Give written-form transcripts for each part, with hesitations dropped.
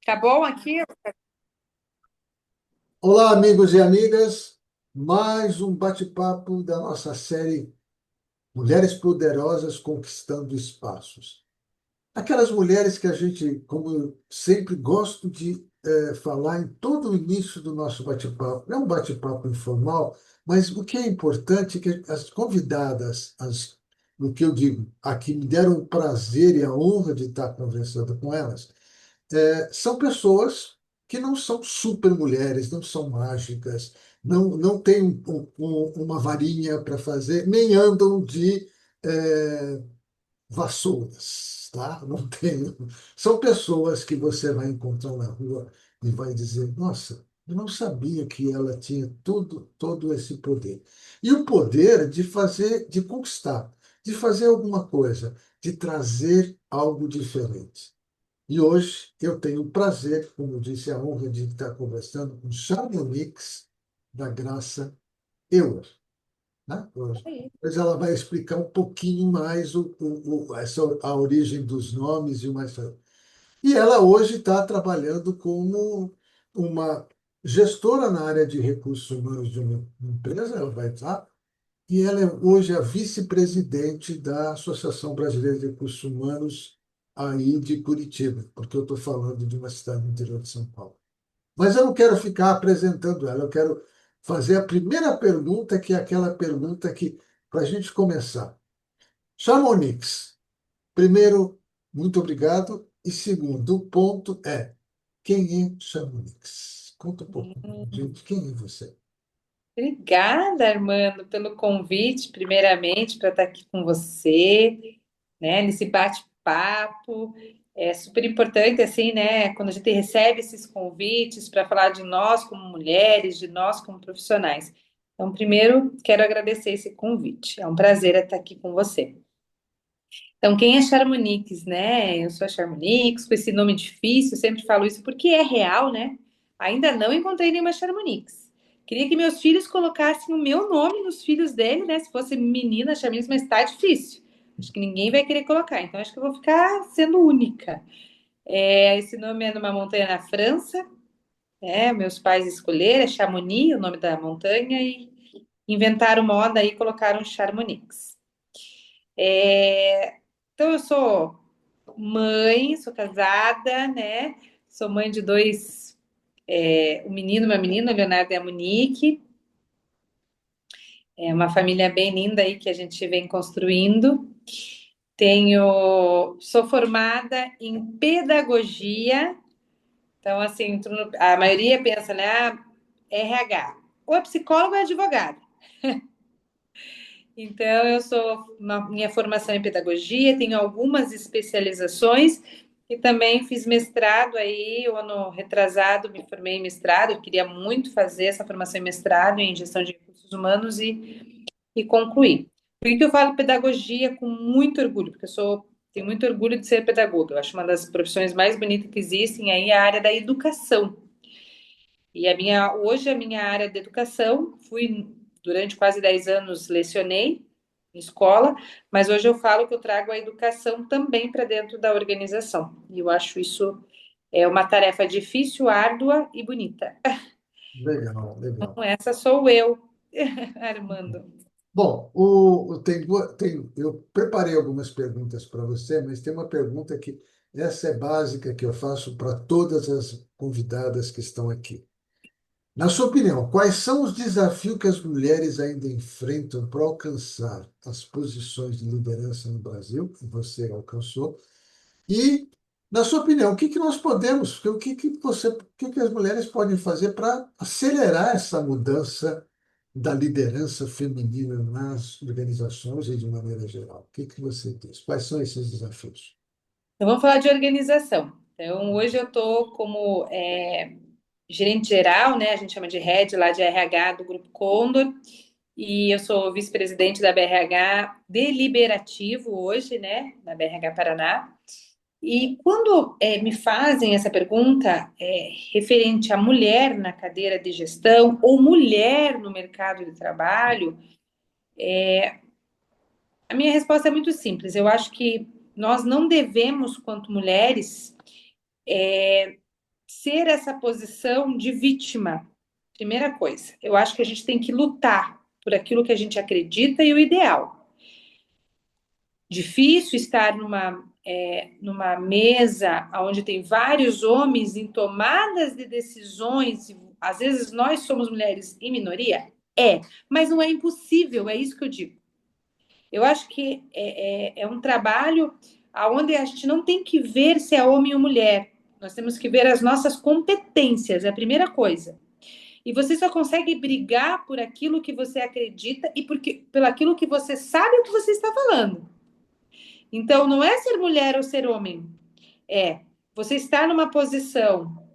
Tá bom aqui? Olá, amigos e amigas. Mais um bate-papo da nossa série Mulheres Poderosas Conquistando Espaços. Aquelas mulheres que a gente, como eu sempre gosto de falar em todo o início do nosso bate-papo, não é um bate-papo informal, mas o que é importante é que as convidadas, no que eu digo, aqui me deram o prazer e a honra de estar conversando com elas, são pessoas que não são super mulheres, não são mágicas, não têm uma varinha para fazer, nem andam de é, vassouras, tá? Não tem. São pessoas que você vai encontrar na rua e vai dizer, nossa, eu não sabia que ela tinha todo esse poder. E o poder de fazer, de conquistar, de fazer alguma coisa, de trazer algo diferente. E hoje eu tenho o prazer, como eu disse, a honra de estar conversando com Chamonix da Graça Euler, né? Aí. Depois ela vai explicar um pouquinho mais a origem dos nomes e o mais. E ela hoje está trabalhando como uma gestora na área de recursos humanos de uma empresa, ela vai estar, e ela é hoje a vice-presidente da Associação Brasileira de Recursos Humanos aí de Curitiba, porque eu estou falando de uma cidade do interior de São Paulo. Mas eu não quero ficar apresentando ela, eu quero fazer a primeira pergunta, que é aquela pergunta que, para a gente começar. Chamonix, primeiro, muito obrigado. E segundo, o ponto é, quem é Chamonix? Conta um pouquinho, gente, quem é você? Obrigada, Armando, pelo convite, primeiramente, para estar aqui com você, né, nesse bate-papo. É super importante, assim, né, quando a gente recebe esses convites para falar de nós como mulheres, de nós como profissionais. Então, primeiro, quero agradecer esse convite. É um prazer estar aqui com você. Então, quem é Charmonix, né? Eu sou a Charmonix, com esse nome difícil, eu sempre falo isso porque é real, né? Ainda não encontrei nenhuma Charmonix. Queria que meus filhos colocassem o meu nome nos filhos dele, né? Se fosse menina, Charmonix, mas tá difícil. Acho que ninguém vai querer colocar, então acho que eu vou ficar sendo única. Esse nome é numa montanha na França, né? Meus pais escolheram, é Chamonix, o nome da montanha, e inventaram moda e colocaram Charmonix. Então, eu sou mãe, sou casada, né? Sou mãe de dois, um menino e uma menina, o Leonardo e a Monique. É uma família bem linda aí que a gente vem construindo. Sou formada em pedagogia. Então, assim, a maioria pensa, né? RH. Ou é psicólogo ou é advogado. Então, minha formação em pedagogia, tenho algumas especializações e também fiz mestrado aí, o ano retrasado me formei em mestrado, eu queria muito fazer essa formação em mestrado em gestão de recursos humanos e concluí. Por que eu falo pedagogia com muito orgulho? Porque tenho muito orgulho de ser pedagoga. Eu acho uma das profissões mais bonitas que existem aí é a área da educação. E hoje a minha área de educação, fui durante quase 10 anos lecionei em escola, mas hoje eu falo que eu trago a educação também para dentro da organização. E eu acho isso uma tarefa difícil, árdua e bonita. Legal, legal. Então, essa sou eu, Armando. Bom, eu preparei algumas perguntas para você, mas tem uma pergunta que essa é básica que eu faço para todas as convidadas que estão aqui. Na sua opinião, quais são os desafios que as mulheres ainda enfrentam para alcançar as posições de liderança no Brasil, que você alcançou? E, na sua opinião, o que que nós podemos, o que que as mulheres podem fazer para acelerar essa mudança da liderança feminina nas organizações e de maneira geral? O que que você diz? Quais são esses desafios? Então, vamos falar de organização. Então, hoje eu estou como gerente geral, né? A gente chama de head lá de RH do Grupo Condor. E eu sou vice-presidente da BRH Deliberativo hoje, né, na BRH Paraná. E quando me fazem essa pergunta referente à mulher na cadeira de gestão ou mulher no mercado de trabalho, a minha resposta é muito simples. Eu acho que nós não devemos, quanto mulheres, ser essa posição de vítima. Primeira coisa, eu acho que a gente tem que lutar por aquilo que a gente acredita e o ideal. Difícil estar numa mesa onde tem vários homens em tomadas de decisões, às vezes nós somos mulheres em minoria, mas não é impossível, é isso que eu digo. Eu acho que é um trabalho onde a gente não tem que ver se é homem ou mulher, nós temos que ver as nossas competências, é a primeira coisa. E você só consegue brigar por aquilo que você acredita e pelo aquilo que você sabe o que você está falando. Então, não é ser mulher ou ser homem, é você estar numa posição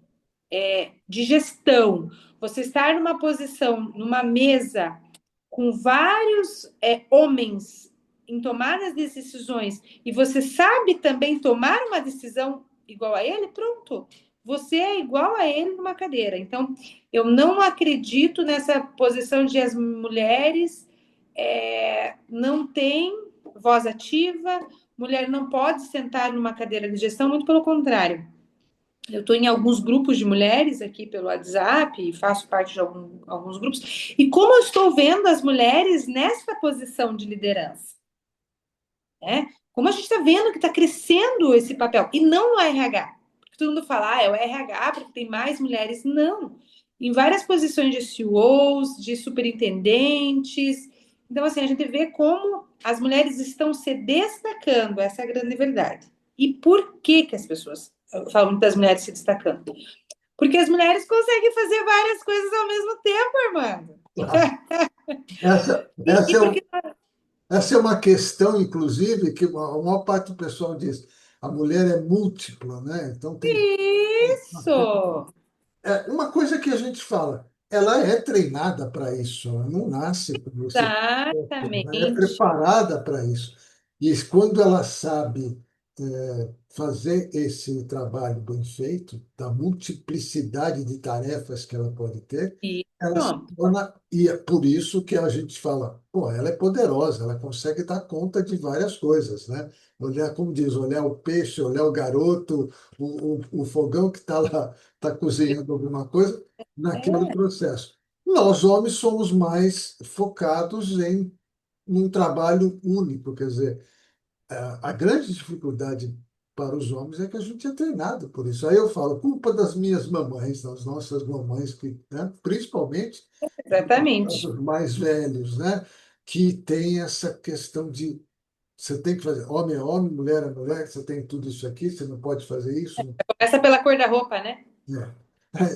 de gestão, você estar numa posição, numa mesa com vários homens em tomadas de decisões e você sabe também tomar uma decisão igual a ele, pronto. Você é igual a ele numa cadeira. Então, eu não acredito nessa posição de as mulheres não têm voz ativa, mulher não pode sentar numa cadeira de gestão, muito pelo contrário. Eu estou em alguns grupos de mulheres aqui pelo WhatsApp e faço parte de alguns grupos. E como eu estou vendo as mulheres nessa posição de liderança, né? Como a gente está vendo que está crescendo esse papel, e não no RH. Porque todo mundo fala, é o RH porque tem mais mulheres. Não. Em várias posições de CEOs, de superintendentes. Então, assim, a gente vê como as mulheres estão se destacando, essa é a grande verdade. E por que que as pessoas falam das mulheres se destacando? Porque as mulheres conseguem fazer várias coisas ao mesmo tempo, Armando. Essa, E essa, é, porque essa é uma questão, inclusive, que a maior parte do pessoal diz, a mulher é múltipla, né? Então tem isso! uma coisa que a gente fala, ela é treinada para isso, ela não nasce com você, ela é Exatamente. preparada para isso. E quando ela sabe fazer esse trabalho bem feito, da multiplicidade de tarefas que ela pode ter, ela se Isso. torna, e é por isso que a gente fala, pô, ela é poderosa, ela consegue dar conta de várias coisas, né? Olhar, como diz, olhar o peixe, olhar o garoto, o fogão que está lá, está cozinhando alguma coisa, naquele É, processo. Nós, homens, somos mais focados em um trabalho único, quer dizer, a grande dificuldade para os homens é que a gente é treinado por isso. Aí eu falo, culpa das minhas mamães, das nossas mamães, que, né, principalmente exatamente. os mais velhos, né, que tem essa questão de você tem que fazer, homem é homem, mulher é mulher, você tem tudo isso aqui, você não pode fazer isso. Começa pela cor da roupa, né?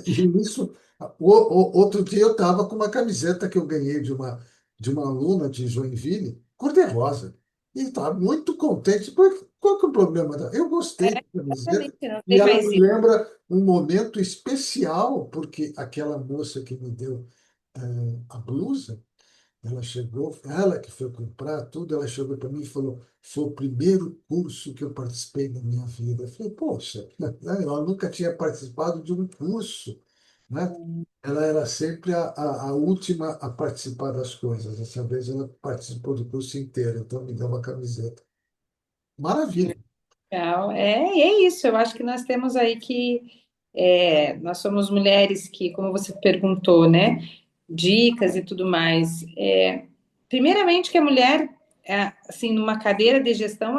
E isso, outro dia eu estava com uma camiseta que eu ganhei de uma aluna de Joinville, cor-de-rosa. E estava muito contente. Qual que é o problema dela? Eu gostei da camiseta Exatamente, não e tem ela mais me isso. lembra um momento especial, porque aquela moça que me deu a blusa, ela chegou, ela que foi comprar tudo, ela chegou para mim e falou: foi o primeiro curso que eu participei na minha vida. Eu falei: poxa, né? Ela nunca tinha participado de um curso, né? Ela era sempre a última a participar das coisas. Dessa vez ela participou do curso inteiro, então me deu uma camiseta. Maravilha. Legal. E é isso. Eu acho que nós temos aí nós somos mulheres que, como você perguntou, né? Dicas e tudo mais. Primeiramente que a mulher, assim, numa cadeira de gestão,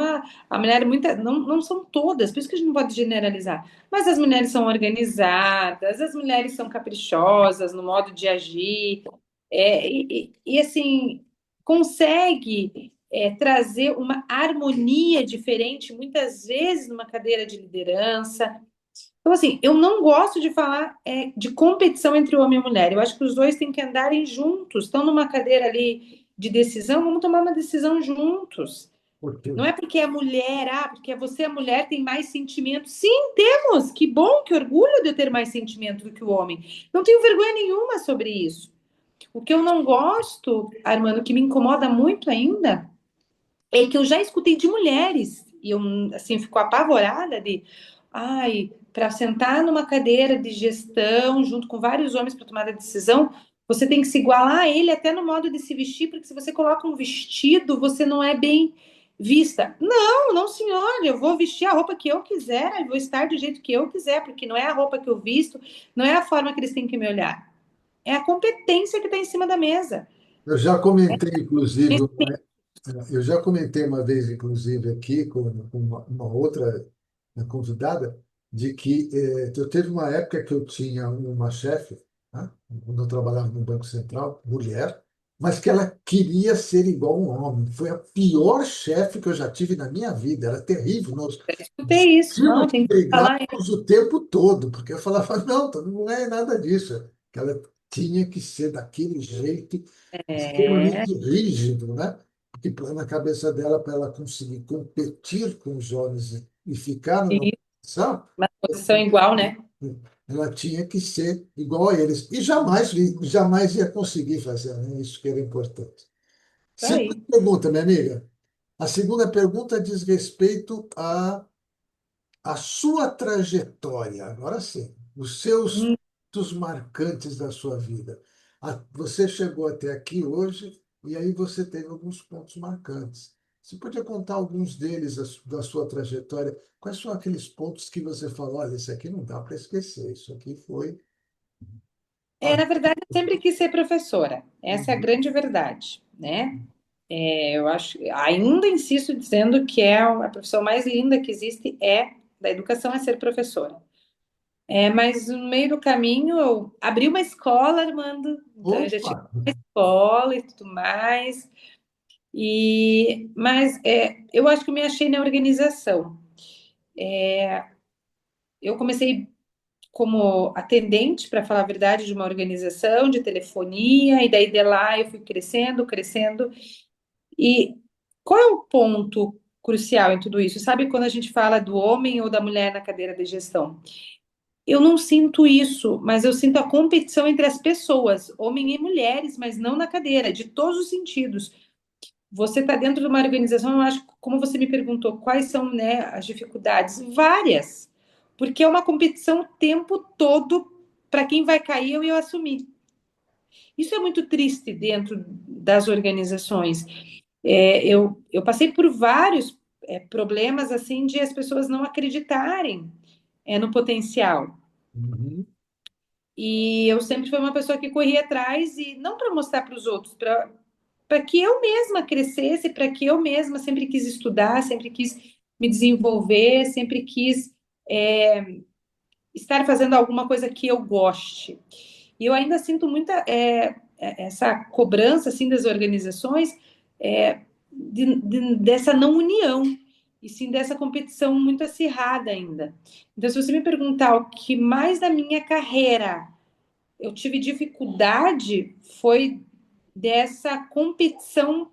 a mulher não são todas, por isso que a gente não pode generalizar, mas as mulheres são organizadas, as mulheres são caprichosas no modo de agir, assim, consegue trazer uma harmonia diferente, muitas vezes numa cadeira de liderança. Então, assim, eu não gosto de falar de competição entre homem e mulher. Eu acho que os dois têm que andarem juntos. Estão numa cadeira ali de decisão, vamos tomar uma decisão juntos. Porque Não é porque é mulher, porque você é mulher, tem mais sentimento. Sim, temos. Que bom, que orgulho de eu ter mais sentimento do que o homem. Não tenho vergonha nenhuma sobre isso. O que eu não gosto, Armando, que me incomoda muito ainda, é que eu já escutei de mulheres, e eu, assim, fico apavorada para sentar numa cadeira de gestão, junto com vários homens para tomar a decisão, você tem que se igualar a ele até no modo de se vestir, porque se você coloca um vestido, você não é bem vista. Não, não, senhor, eu vou vestir a roupa que eu quiser, eu vou estar do jeito que eu quiser, porque não é a roupa que eu visto, não é a forma que eles têm que me olhar. É a competência que está em cima da mesa. Eu já comentei, inclusive, eu já comentei uma vez, inclusive, aqui com uma outra convidada, de que eu teve uma época que eu tinha uma chefe, né, quando eu trabalhava no Banco Central, mulher, mas que ela queria ser igual a um homem. Foi a pior chefe que eu já tive na minha vida. Era terrível. Nós Escutei isso, não, tínhamos que tem que falar brigávamos o tempo todo, porque eu falava, não, não é nada disso. Que ela tinha que ser daquele jeito é, extremamente rígido, né? Porque na cabeça dela, para ela conseguir competir com os homens e ficar numa e posição, uma posição igual, né? ela tinha que ser igual a eles. E jamais ia conseguir fazer, né? Isso que era importante. Tá Segunda aí. pergunta, minha amiga. A segunda pergunta diz respeito a sua trajetória, agora sim, os seus Hum, pontos marcantes da sua vida. Você chegou até aqui hoje e aí você teve alguns pontos marcantes. Você podia contar alguns deles da sua trajetória? Quais são aqueles pontos que você falou, olha, isso aqui não dá para esquecer, isso aqui foi. na verdade, eu sempre quis ser professora. Essa é a grande verdade, né? Eu acho, ainda insisto dizendo que é a profissão mais linda que existe da educação é ser professora. Mas no meio do caminho eu abri uma escola, Armando, então eu já Opa! tive uma escola e tudo mais. Mas eu acho que eu me achei na organização. Eu comecei como atendente, para falar a verdade, de uma organização de telefonia, e daí de lá eu fui crescendo, crescendo. E qual é o ponto crucial em tudo isso? Sabe quando a gente fala do homem ou da mulher na cadeira de gestão? Eu não sinto isso, mas eu sinto a competição entre as pessoas, homem e mulheres, mas não na cadeira, de todos os sentidos. Você está dentro de uma organização, eu acho, como você me perguntou, quais são, né, as dificuldades? Várias, porque é uma competição o tempo todo para quem vai cair eu assumir. Isso é muito triste dentro das organizações. Eu passei por vários problemas assim de as pessoas não acreditarem no potencial. Uhum. E eu sempre fui uma pessoa que corria atrás e não para mostrar para os outros, para que eu mesma crescesse, para que eu mesma sempre quis estudar, sempre quis me desenvolver, sempre quis estar fazendo alguma coisa que eu goste. E eu ainda sinto muita essa cobrança assim das organizações dessa não união e sim dessa competição muito acirrada ainda. Então, se você me perguntar o que mais da minha carreira eu tive dificuldade foi dessa competição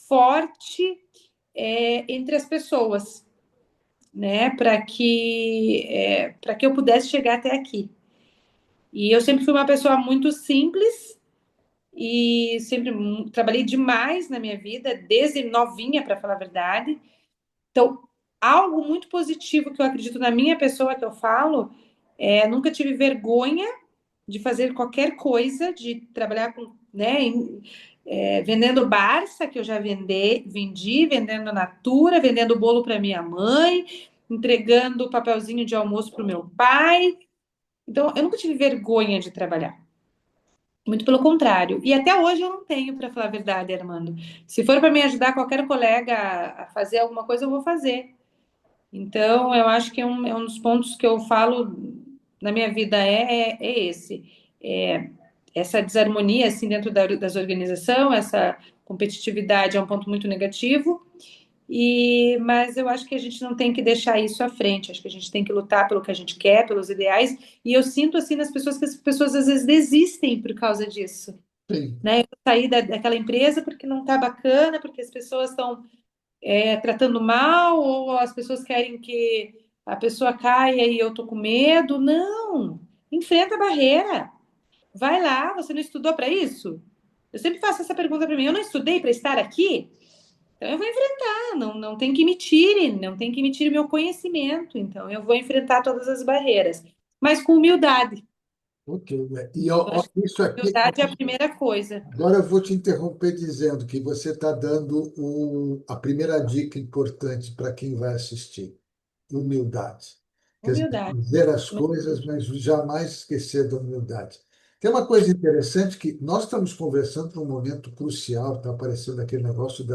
forte entre as pessoas, né, para que eu pudesse chegar até aqui. E eu sempre fui uma pessoa muito simples e sempre trabalhei demais na minha vida, desde novinha, para falar a verdade. Então, algo muito positivo que eu acredito na minha pessoa que eu falo nunca tive vergonha de fazer qualquer coisa, de trabalhar com, né, vendendo Barça, que eu já vendi, vendendo Natura, vendendo bolo para minha mãe, entregando papelzinho de almoço para o meu pai. Então, eu nunca tive vergonha de trabalhar. Muito pelo contrário. E até hoje eu não tenho, para falar a verdade, Armando. Se for para me ajudar qualquer colega a fazer alguma coisa, eu vou fazer. Então, eu acho que é um dos pontos que eu falo na minha vida é esse. É, essa desarmonia assim dentro das organizações, essa competitividade é um ponto muito negativo. Mas eu acho que a gente não tem que deixar isso à frente. Acho que a gente tem que lutar pelo que a gente quer, pelos ideais. E eu sinto assim nas pessoas que as pessoas às vezes desistem por causa disso, Sim. né? Eu saí daquela empresa porque não está bacana, porque as pessoas estão tratando mal, ou as pessoas querem que a pessoa caia e eu tô com medo. Não, enfrenta a barreira. Vai lá, você não estudou para isso? Eu sempre faço essa pergunta para mim. Eu não estudei para estar aqui? Então eu vou enfrentar. Não, não tem que me tire, não tem que me tire meu conhecimento. Então eu vou enfrentar todas as barreiras, mas com humildade. Ok. E ó, Eu ó, acho que isso aqui, humildade é a primeira coisa. agora eu vou te interromper dizendo que você está dando a primeira dica importante para quem vai assistir: humildade. Quer dizer, Humildade. dizer as coisas, mas jamais esquecer da humildade. Tem uma coisa interessante que nós estamos conversando num momento crucial, está aparecendo aquele negócio de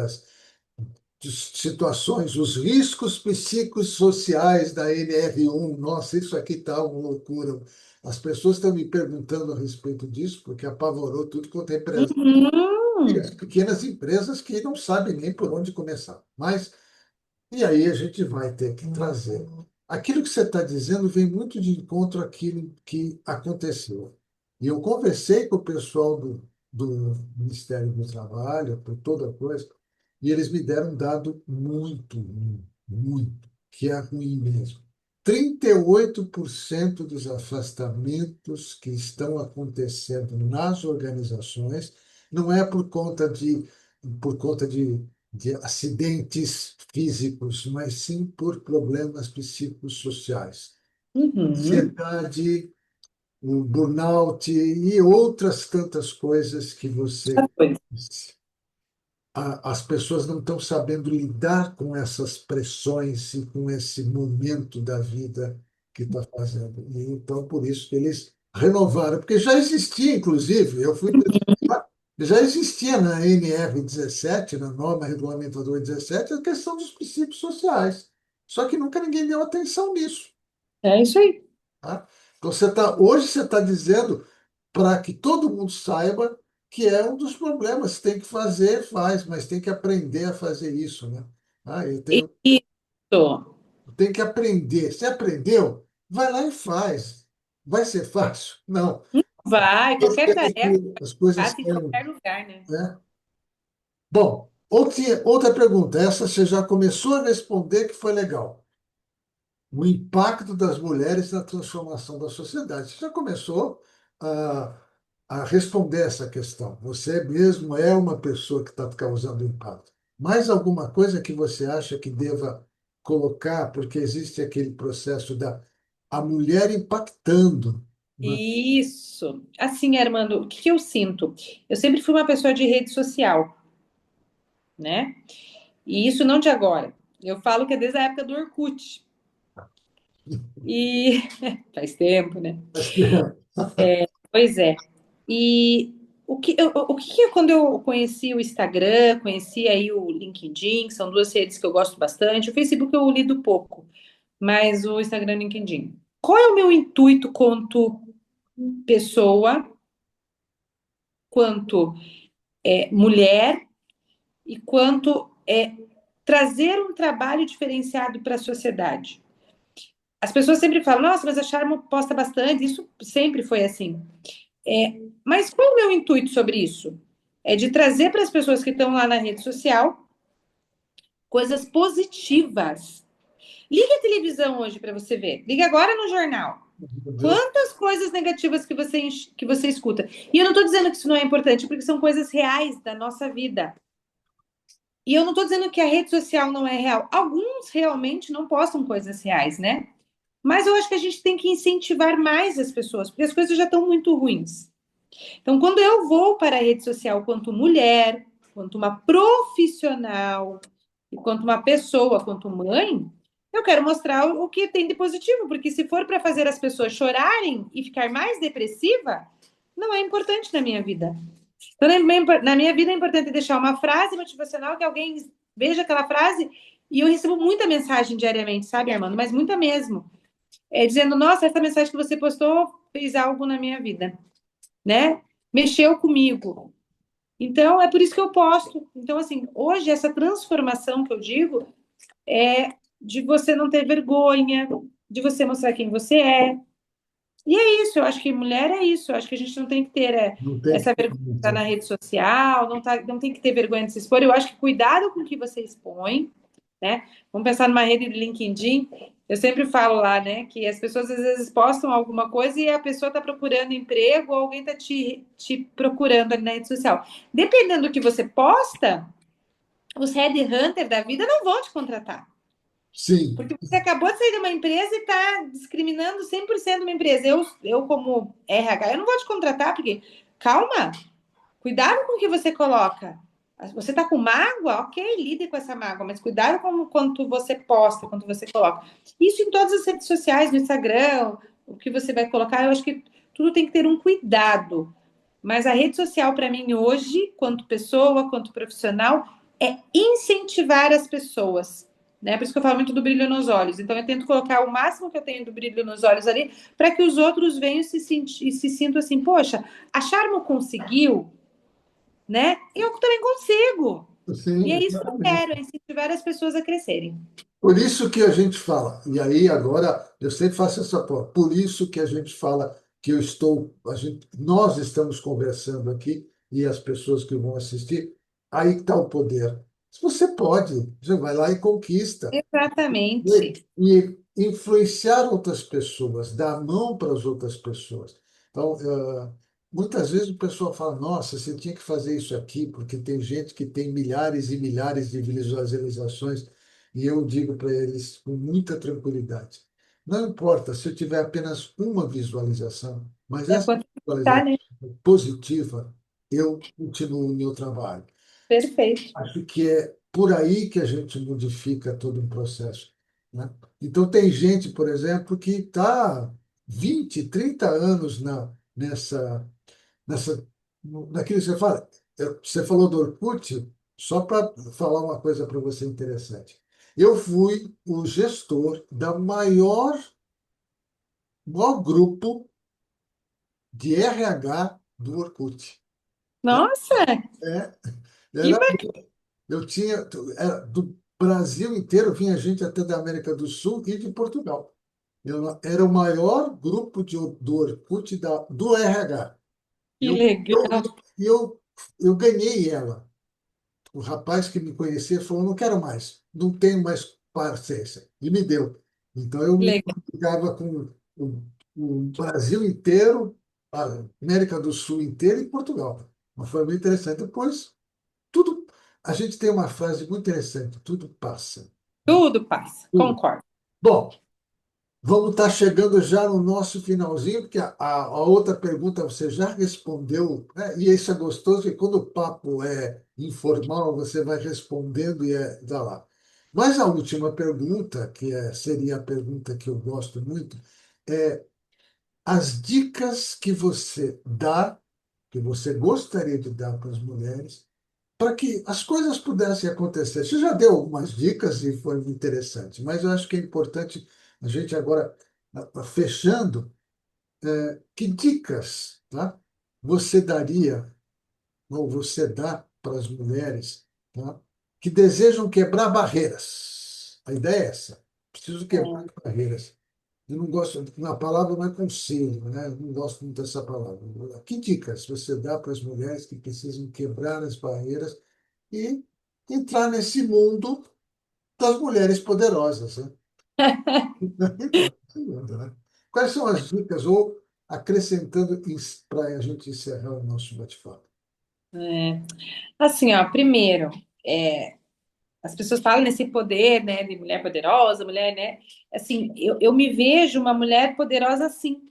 situações, os riscos psicossociais da NR1. Nossa, isso aqui está uma loucura. As pessoas estão me perguntando a respeito disso, porque apavorou tudo quanto é empresa. E as Uhum. pequenas empresas que não sabem nem por onde começar. Mas e aí a gente vai ter que trazer. Aquilo que você está dizendo vem muito de encontro àquilo que aconteceu. E eu conversei com o pessoal do Ministério do Trabalho, por toda coisa, e eles me deram um dado muito ruim, muito, que é ruim mesmo. 38% dos afastamentos que estão acontecendo nas organizações não é por conta de acidentes físicos, mas sim por problemas psicossociais. Uhum. Ansiedade, o burnout e outras tantas coisas que você Coisa. disse. As pessoas não estão sabendo lidar com essas pressões e com esse momento da vida que está fazendo. E então, por isso que eles renovaram, porque já existia, inclusive, eu fui pesquisar, já existia na NR17, na norma regulamentadora 17, a questão dos princípios sociais. Só que nunca ninguém deu atenção nisso. É isso aí. Tá? Então, hoje você está dizendo para que todo mundo saiba que é um dos problemas. Tem que fazer, faz, mas tem que aprender a fazer isso, né? Isso. Tem que aprender. Você aprendeu? Vai lá e faz. Vai ser fácil? Não. Vai, Eles qualquer querem tarefa, que as coisas faça em saiam, qualquer lugar, né? né? Bom, outra pergunta. Essa você já começou a responder que foi legal. O impacto das mulheres na transformação da sociedade. Você já começou a, a responder essa questão. Você mesmo é uma pessoa que está causando impacto. Mais alguma coisa que você acha que deva colocar, porque existe aquele processo da a mulher impactando. Isso. Assim, Armando, o que que eu sinto? Eu sempre fui uma pessoa de rede social, né? E isso não de agora. Eu falo que é desde a época do Orkut. E faz tempo, né? Pois é. E quando eu conheci o Instagram, conheci aí o LinkedIn, que são duas redes que eu gosto bastante. O Facebook eu lido pouco, mas o Instagram e o LinkedIn. Qual é o meu intuito quanto pessoa, quanto mulher e quanto trazer um trabalho diferenciado para a sociedade? As pessoas sempre falam, nossa, mas a Charmo posta bastante, isso sempre foi assim. Mas qual é o meu intuito sobre isso? É de trazer para as pessoas que estão lá na rede social coisas positivas. Liga a televisão hoje para você ver. Liga agora no jornal. Meu Deus, Quantas coisas negativas que você escuta. E eu não estou dizendo que isso não é importante, porque são coisas reais da nossa vida. E eu não estou dizendo que a rede social não é real. Alguns realmente não postam coisas reais, né? Mas eu acho que a gente tem que incentivar mais as pessoas, porque as coisas já estão muito ruins. Então, quando eu vou para a rede social quanto mulher, quanto uma profissional, e quanto uma pessoa, quanto mãe, eu quero mostrar o que tem de positivo, porque se for para fazer as pessoas chorarem e ficar mais depressiva, não é importante na minha vida. Então, na minha vida é importante deixar uma frase motivacional que alguém veja aquela frase e eu recebo muita mensagem diariamente, sabe, Armando? Mas muita mesmo. Dizendo, nossa, essa mensagem que você postou fez algo na minha vida, né? Mexeu comigo. Então, é por isso que eu posto. Então, assim, hoje, essa transformação que eu digo é de você não ter vergonha, de você mostrar quem você é. E é isso, eu acho que mulher é isso. Eu acho que a gente não tem que ter não tem que essa ter vergonha de estar muita. na rede social, não tem que ter vergonha de se expor. Eu acho que cuidado com o que você expõe, né? Vamos pensar numa rede de LinkedIn. Eu sempre falo lá, né, que as pessoas às vezes postam alguma coisa e a pessoa está procurando emprego ou alguém está te procurando ali na rede social. Dependendo do que você posta, os headhunter da vida não vão te contratar. Sim, Porque você acabou de sair de uma empresa e está discriminando 100% de uma empresa. Eu, como RH, eu não vou te contratar, porque, calma, cuidado com o que você coloca. Você está com mágoa? Ok, lide com essa mágoa, mas cuidado com quanto você posta, quanto você coloca. Isso em todas as redes sociais, no Instagram, o que você vai colocar, eu acho que tudo tem que ter um cuidado. Mas a rede social, para mim, hoje, quanto pessoa, quanto profissional, é incentivar as pessoas. Né? Por isso que eu falo muito do brilho nos olhos. Então, eu tento colocar o máximo que eu tenho do brilho nos olhos ali, para que os outros venham e se sintam assim: poxa, a Charmo conseguiu, né? Eu também consigo. E sim, é isso que eu exatamente. quero, é incentivar as pessoas a crescerem. Por isso que a gente fala, e aí agora eu sempre faço essa prova, por isso que a gente fala que nós estamos conversando aqui e as pessoas que vão assistir, aí está o poder. Se você pode, você vai lá e conquista. Exatamente. E influenciar outras pessoas, dar a mão para as outras pessoas. Então, muitas vezes o pessoal fala: nossa, você tinha que fazer isso aqui, porque tem gente que tem milhares e milhares de visualizações. E eu digo para eles com muita tranquilidade: não importa se eu tiver apenas uma visualização, mas É essa quanto tá, visualização né? positiva, eu continuo o meu trabalho. Perfeito. Acho que é por aí que a gente modifica todo um processo, né? Então, tem gente, por exemplo, que está 20, 30 anos nessa, naquilo que você fala. Você falou do Orkut, só para falar uma coisa para você interessante. Eu fui o gestor da maior grupo de RH do Orkut. Nossa, É, que era Eu tinha, do Brasil inteiro vinha gente até da América do Sul e de Portugal. Era o maior grupo do Orkut do RH. Eu, eu, legal. eu, eu ganhei ela. O rapaz que me conhecia falou: não quero mais, não tenho mais paciência. E me deu. Então eu me Legal. comunicava com o Brasil inteiro, a América do Sul inteira e Portugal. Mas foi muito interessante. Depois tudo, a gente tem uma frase muito interessante: tudo passa, né? Tudo passa, Tudo. concordo. Bom, vamos estar chegando já no nosso finalzinho, porque a outra pergunta você já respondeu, né? E isso é gostoso, porque quando o papo é informal, você vai respondendo e dá lá. Mas a última pergunta, seria a pergunta que eu gosto muito, é as dicas que você dá, que você gostaria de dar para as mulheres para que as coisas pudessem acontecer. Você já deu algumas dicas e foi muito interessante, mas eu acho que é importante a gente agora, fechando, que dicas, tá, você daria ou você dá para as mulheres, tá, que desejam quebrar barreiras? A ideia é essa. Preciso quebrar É. barreiras. Eu não gosto, na palavra não é conselho, né? Eu não gosto muito dessa palavra. Que dicas você dá para as mulheres que precisam quebrar as barreiras e entrar nesse mundo das mulheres poderosas, né? Então, nesse mundo, né? Quais são as dicas, ou acrescentando para a gente encerrar o nosso bate-papo? É. Assim, ó, primeiro, as pessoas falam nesse poder, né, de mulher poderosa, mulher, né? Assim, eu me vejo uma mulher poderosa assim.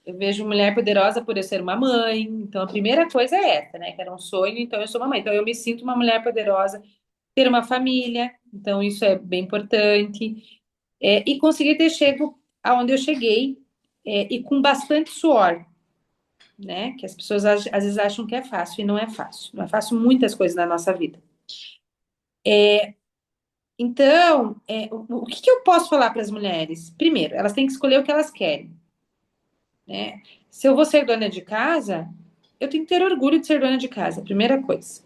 Eu vejo mulher poderosa por eu ser uma mãe. Então, a primeira coisa é essa, né? Que era um sonho, então eu sou uma mãe. Então, eu me sinto uma mulher poderosa, ter uma família. Então, isso é bem importante. E conseguir ter chego aonde eu cheguei, e com bastante suor, né? Que as pessoas às vezes acham que é fácil e não é fácil. Não é fácil muitas coisas na nossa vida. Então, o que que eu posso falar para as mulheres? Primeiro, elas têm que escolher o que elas querem, né? Se eu vou ser dona de casa, eu tenho que ter orgulho de ser dona de casa, primeira coisa,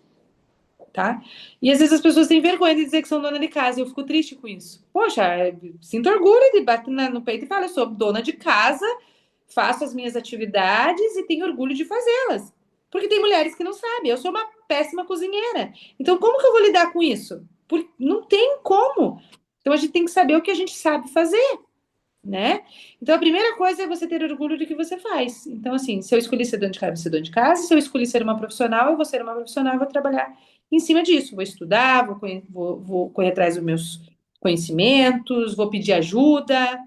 tá? E às vezes as pessoas têm vergonha de dizer que são dona de casa, e eu fico triste com isso. Poxa, sinto orgulho de bater no peito e falar, eu sou dona de casa, faço as minhas atividades e tenho orgulho de fazê-las. Porque tem mulheres que não sabem, eu sou uma péssima cozinheira. Então, como que eu vou lidar com isso? Não tem como. Então, a gente tem que saber o que a gente sabe fazer, né? Então, a primeira coisa é você ter orgulho do que você faz. Então, assim, se eu escolhi ser dona de casa, eu vou ser dona de casa. Se eu escolhi ser uma profissional, eu vou ser uma profissional e vou trabalhar em cima disso. Vou estudar, vou correr atrás dos meus conhecimentos, vou pedir ajuda.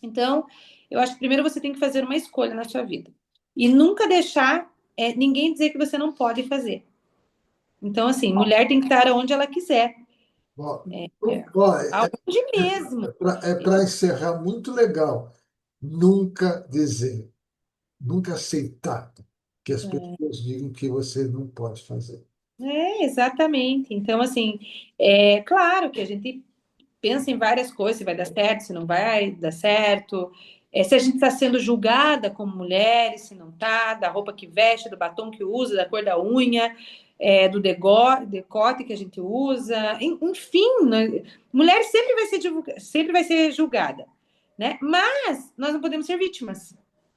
Então, eu acho que primeiro você tem que fazer uma escolha na sua vida. E nunca deixar ninguém dizer que você não pode fazer. Então, assim, mulher tem que estar onde ela quiser. Ó, É, ó, aonde mesmo. é para encerrar muito legal. Nunca dizer, nunca aceitar que as pessoas digam que você não pode fazer. Exatamente. Então, assim, claro que a gente pensa em várias coisas, se vai dar certo, se não vai dar certo, se a gente está sendo julgada como mulher, se não está, da roupa que veste, do batom que usa, da cor da unha, do decote que a gente usa, enfim, né? Mulher sempre vai ser julgada, né? Mas nós não podemos ser vítimas.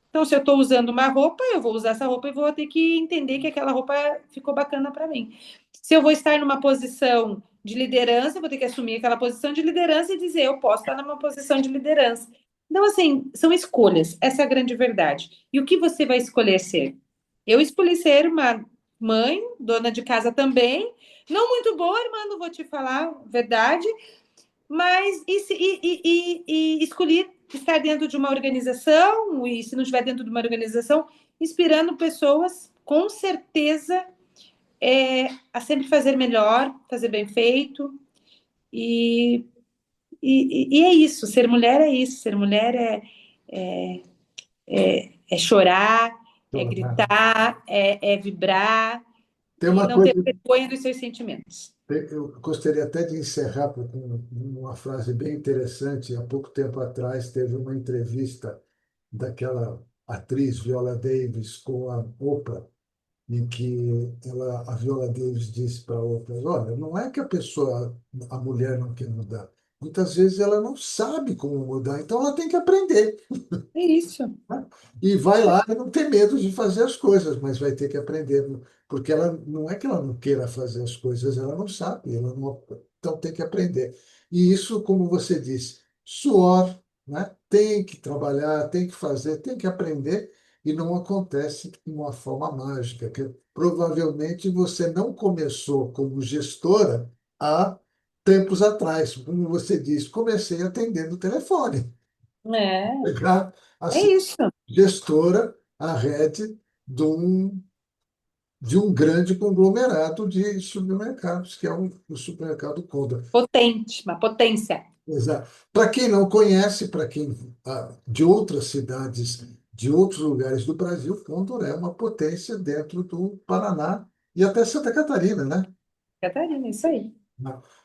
Então, se eu estou usando uma roupa, eu vou usar essa roupa e vou ter que entender que aquela roupa ficou bacana para mim. Se eu vou estar numa posição de liderança, eu vou ter que assumir aquela posição de liderança e dizer, eu posso estar numa posição de liderança. Então, assim, são escolhas, essa é a grande verdade. E o que você vai escolher ser? Eu escolhi ser uma mãe, dona de casa também, não muito boa, irmã, não vou te falar a verdade, mas e escolhi estar dentro de uma organização, e se não estiver dentro de uma organização, inspirando pessoas, com certeza, a sempre fazer melhor, fazer bem feito. E, e é isso, ser mulher é isso, ser mulher é chorar, é Então, gritar, é vibrar tem e uma não ter coisa, vergonha dos seus sentimentos. eu gostaria até de encerrar com uma frase bem interessante. Há pouco tempo atrás teve uma entrevista daquela atriz Viola Davis com a Oprah, em que a Viola Davis disse para a Oprah: olha, não é que a mulher não quer mudar. Muitas vezes ela não sabe como mudar, então ela tem que aprender. É isso. Né? E vai lá e não tem medo de fazer as coisas, mas vai ter que aprender, porque ela não é que ela não queira fazer as coisas, ela não sabe, então tem que aprender. E isso, como você disse, suor, né? Tem que trabalhar, tem que fazer, tem que aprender, e não acontece de uma forma mágica, que provavelmente você não começou como gestora há tempos atrás. Como você disse, comecei atendendo o telefone. É, Pegar é assim, isso. gestora, a rede de um grande conglomerado de supermercados, que é o supermercado Condor. Potente, uma potência. Exato. Para quem não conhece, para quem de outras cidades, de outros lugares do Brasil, Condor é uma potência dentro do Paraná e até Santa Catarina, né? Catarina, isso aí.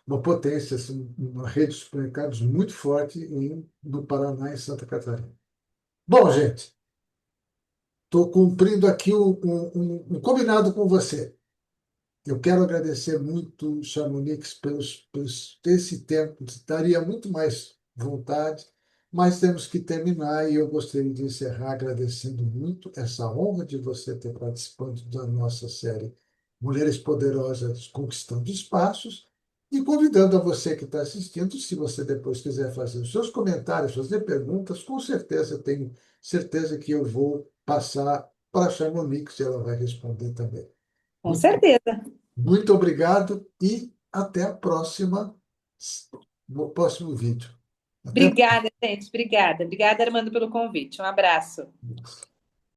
Uma potência, assim, uma rede de supermercados muito forte no Paraná e Santa Catarina. Bom, gente, estou cumprindo aqui um combinado com você. Eu quero agradecer muito, Chamonix, por esse tempo. Daria muito mais vontade, mas temos que terminar e eu gostaria de encerrar agradecendo muito essa honra de você ter participado da nossa série Mulheres Poderosas Conquistando Espaços e convidando a você que está assistindo, se você depois quiser fazer os seus comentários, fazer perguntas, com certeza, tenho certeza que eu vou passar para a Chamonix e ela vai responder também. Com certeza. Muito obrigado e até a próxima, no próximo vídeo. Até Obrigada, gente. Obrigada. Obrigada, Armando, pelo convite. Um abraço. mais.